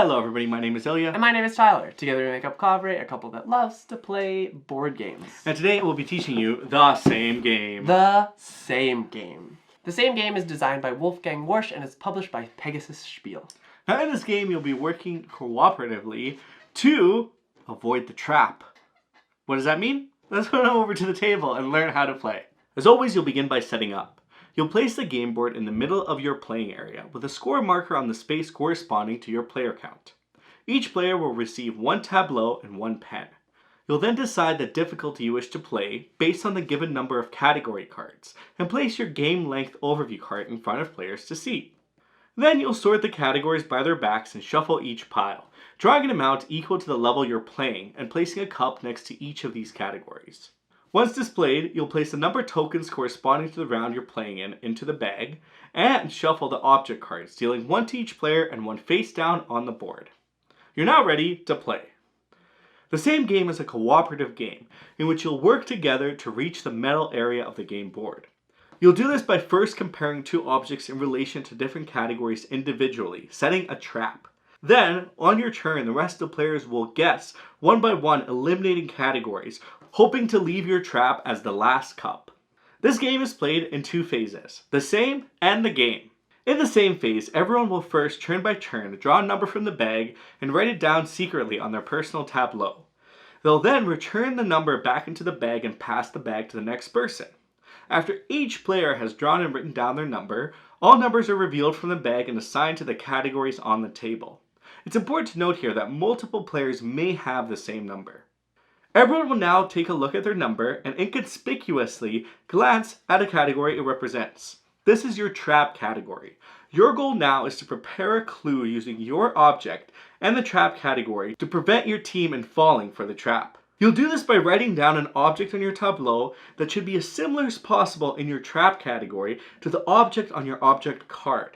Hello everybody, my name is Ilya. And my name is Tyler. Together we make up kovray, a couple that loves to play board games. And today we'll be teaching you the same game. The Same Game. The Same Game is designed by Wolfgang Warsch and is published by Pegasus Spiele. Now in this game you'll be working cooperatively to avoid the trap. What does that mean? Let's go over to the table and learn how to play. As always, you'll begin by setting up. You'll place the game board in the middle of your playing area with a score marker on the space corresponding to your player count. Each player will receive one tableau and one pen. You'll then decide the difficulty you wish to play based on the given number of category cards and place your game length overview card in front of players to see. Then you'll sort the categories by their backs and shuffle each pile, drawing an amount equal to the level you're playing and placing a cup next to each of these categories. Once displayed, you'll place the number tokens corresponding to the round you're playing in into the bag and shuffle the object cards, dealing one to each player and one face down on the board. You're now ready to play. The Same Game is a cooperative game in which you'll work together to reach the metal area of the game board. You'll do this by first comparing two objects in relation to different categories individually, setting a trap. Then, on your turn, the rest of the players will guess one by one, eliminating categories, hoping to leave your trap as the last cup. This game is played in two phases, the same and the game. In the same phase, everyone will first, turn by turn, draw a number from the bag and write it down secretly on their personal tableau. They'll then return the number back into the bag and pass the bag to the next person. After each player has drawn and written down their number, all numbers are revealed from the bag and assigned to the categories on the table. It's important to note here that multiple players may have the same number. Everyone will now take a look at their number and inconspicuously glance at a category it represents. This is your trap category. Your goal now is to prepare a clue using your object and the trap category to prevent your team in falling for the trap. You'll do this by writing down an object on your tableau that should be as similar as possible in your trap category to the object on your object card.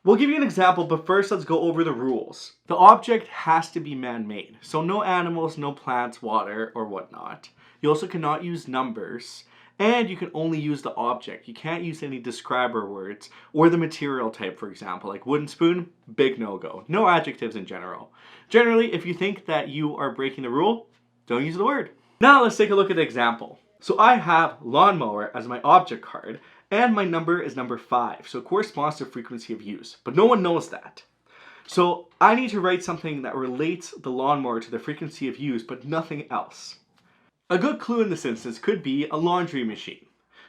We'll give you an example, but first let's go over the rules. The object has to be man-made, so no animals, no plants, water, or whatnot. You also cannot use numbers, and you can only use the object. You can't use any describer words, or the material type, for example, like wooden spoon, big no-go. No adjectives in general. Generally, if you think that you are breaking the rule, don't use the word. Now let's take a look at the example. So I have lawnmower as my object card, and my number is number 5, so it corresponds to frequency of use, but no one knows that. So I need to write something that relates the lawnmower to the frequency of use, but nothing else. A good clue in this instance could be a laundry machine.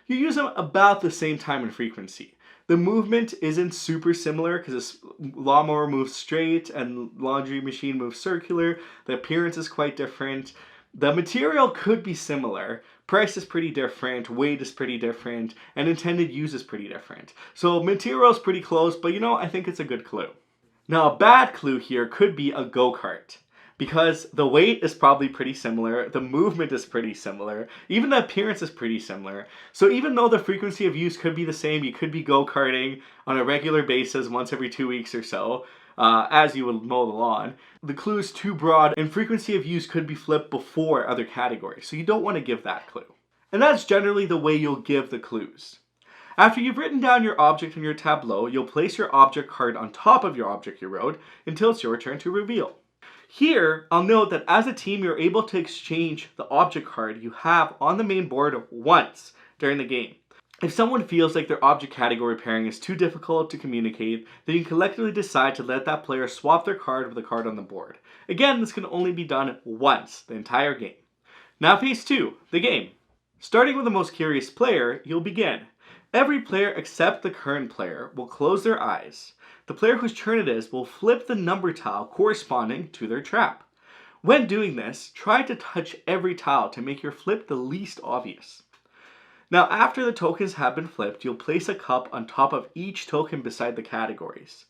You use them about the same time and frequency. The movement isn't super similar because this lawnmower moves straight and laundry machine moves circular. The appearance is quite different. The material could be similar. Price is pretty different, weight is pretty different, and intended use is pretty different. So material is pretty close, but I think it's a good clue. Now a bad clue here could be a go-kart. Because the weight is probably pretty similar, the movement is pretty similar, even the appearance is pretty similar. So even though the frequency of use could be the same, you could be go-karting on a regular basis once every 2 weeks or so, as you would mow the lawn. The clue is too broad and frequency of use could be flipped before other categories, so you don't want to give that clue. And that's generally the way you'll give the clues. After you've written down your object in your tableau, you'll place your object card on top of your object you wrote until it's your turn to reveal. Here, I'll note that as a team, you're able to exchange the object card you have on the main board once during the game. If someone feels like their object category pairing is too difficult to communicate, then you can collectively decide to let that player swap their card with the card on the board. Again, this can only be done once, the entire game. Now phase 2, the game. Starting with the most curious player, you'll begin. Every player except the current player will close their eyes. The player whose turn it is will flip the number tile corresponding to their trap. When doing this, try to touch every tile to make your flip the least obvious. Now after the tokens have been flipped, you'll place a cup on top of each token beside the categories.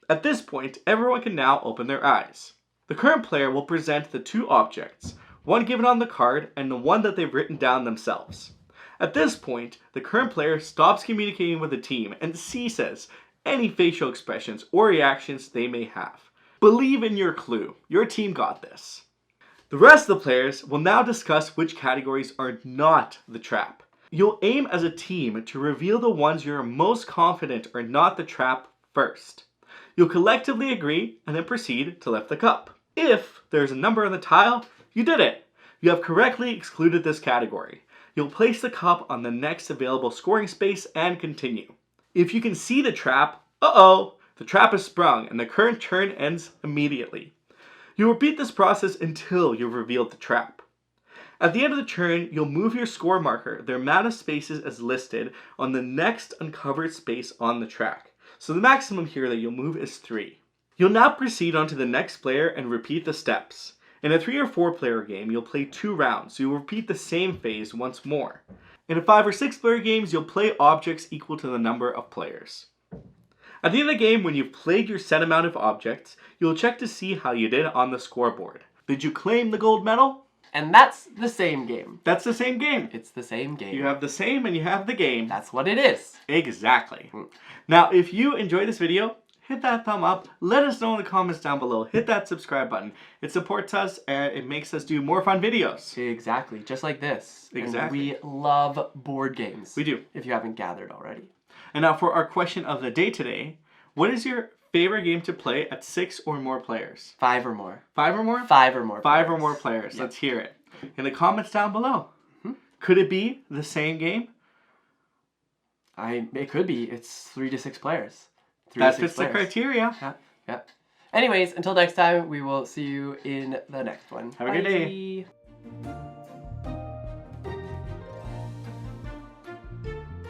At this point, everyone can now open their eyes. The current player will present the two objects, one given on the card and the one that they've written down themselves. At this point, the current player stops communicating with the team and ceases any facial expressions or reactions they may have. Believe in your clue. Your team got this. The rest of the players will now discuss which categories are not the trap. You'll aim as a team to reveal the ones you're most confident are not the trap first. You'll collectively agree and then proceed to lift the cup. If there's a number on the tile, you did it. You have correctly excluded this category. You'll place the cup on the next available scoring space and continue. If you can see the trap, the trap is sprung and the current turn ends immediately. You repeat this process until you've revealed the trap. At the end of the turn, you'll move your score marker, the amount of spaces as listed, on the next uncovered space on the track. So the maximum here that you'll move is 3. You'll now proceed on to the next player and repeat the steps. In a 3 or 4 player game, you'll play 2 rounds, so you'll repeat the same phase once more. In a 5 or 6 player games, you'll play objects equal to the number of players. At the end of the game, when you've played your set amount of objects, you'll check to see how you did on the scoreboard. Did you claim the gold medal? And that's the same game. That's the same game. It's the same game. You have the same and you have the game. That's what it is. Exactly. Now, if you enjoyed this video, hit that thumb up. Let us know in the comments down below. Hit that subscribe button. It supports us and it makes us do more fun videos. Exactly. Just like this. Exactly. And we love board games. We do. If you haven't gathered already. And now for our question of the day today, what is your favorite game to play at 6 or more players? 5 or more. 5 or more? 5 or more. 5 or more players. Let's hear it. In the comments down below. Could it be the same game? It could be. It's 3 to 6 players. That fits the criteria. Yeah. Anyways, until next time, we will see you in the next one. Have a good day. Bye.